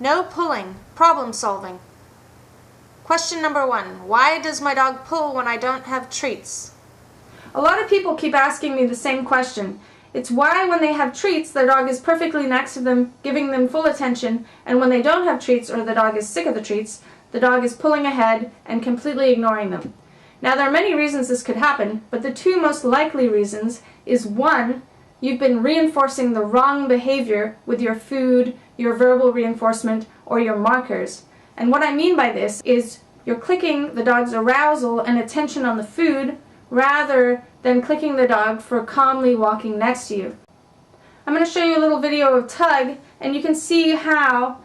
No pulling. Problem solving. Question number 1. Why does my dog pull when I don't have treats? A lot of people keep asking me the same question. It's why when they have treats, their dog is perfectly next to them, giving them full attention, and when they don't have treats or the dog is sick of the treats, the dog is pulling ahead and completely ignoring them. Now there are many reasons this could happen, but the two most likely reasons is 1, you've been reinforcing the wrong behavior with your food, your verbal reinforcement, or your markers. And what I mean by this is you're clicking the dog's arousal and attention on the food rather than clicking the dog for calmly walking next to you. I'm going to show you a little video of Tug, and you can see how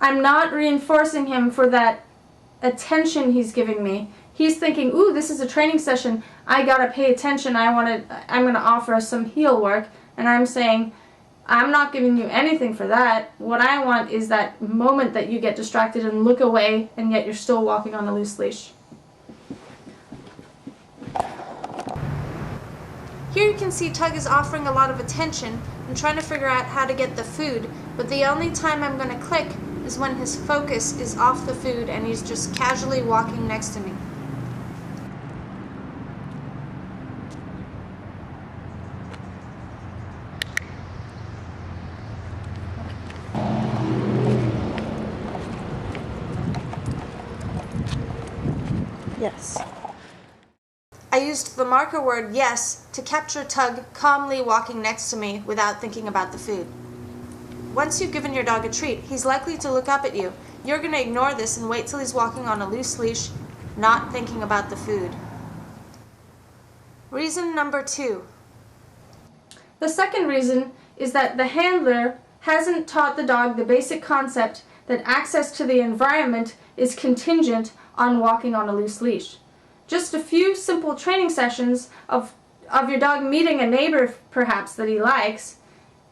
I'm not reinforcing him for that attention he's giving me. He's thinking, ooh, this is a training session, I gotta pay attention, I'm gonna offer some heel work, and I'm saying, I'm not giving you anything for that. What I want is that moment that you get distracted and look away, and yet you're still walking on a loose leash. Here you can see Tug is offering a lot of attention and trying to figure out how to get the food, but the only time I'm going to click is when his focus is off the food and he's just casually walking next to me. Yes. I used the marker word yes to capture Tug calmly walking next to me without thinking about the food. Once you've given your dog a treat, he's likely to look up at you. You're going to ignore this and wait till he's walking on a loose leash, not thinking about the food. Reason number 2. The second reason is that the handler hasn't taught the dog the basic concept that access to the environment is contingent on walking on a loose leash. Just a few simple training sessions of your dog meeting a neighbor perhaps that he likes.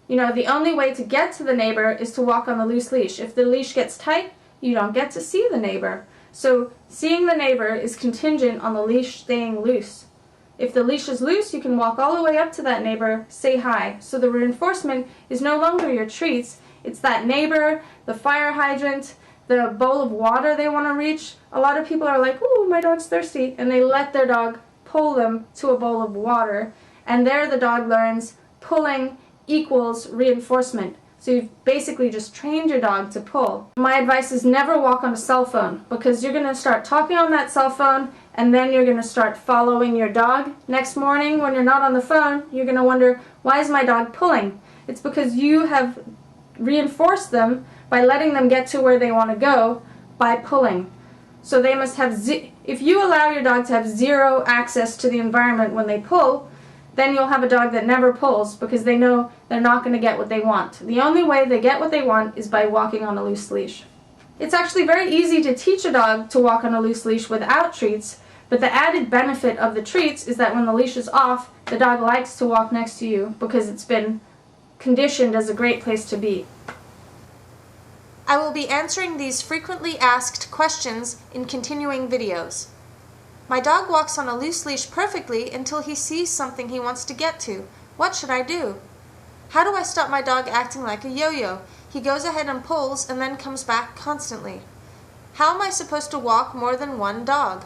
You know, the only way to get to the neighbor is to walk on the loose leash. If the leash gets tight, you don't get to see the neighbor. So seeing the neighbor is contingent on the leash staying loose. If the leash is loose, you can walk all the way up to that neighbor, say hi. So the reinforcement is no longer your treats, it's that neighbor, the fire hydrant, the bowl of water they want to reach. A lot of people are like, ooh, my dog's thirsty, and they let their dog pull them to a bowl of water, and there the dog learns pulling equals reinforcement. So you've basically just trained your dog to pull. My advice is never walk on a cell phone, because you're going to start talking on that cell phone, and then you're going to start following your dog. Next morning when you're not on the phone, you're going to wonder, why is my dog pulling? It's because you have reinforced them by letting them get to where they want to go by pulling. So they must have, if you allow your dog to have zero access to the environment when they pull, then you'll have a dog that never pulls because they know they're not going to get what they want. The only way they get what they want is by walking on a loose leash. It's actually very easy to teach a dog to walk on a loose leash without treats, but the added benefit of the treats is that when the leash is off, the dog likes to walk next to you because it's been conditioned as a great place to be. I will be answering these frequently asked questions in continuing videos. My dog walks on a loose leash perfectly until he sees something he wants to get to. What should I do? How do I stop my dog acting like a yo-yo? He goes ahead and pulls and then comes back constantly. How am I supposed to walk more than one dog?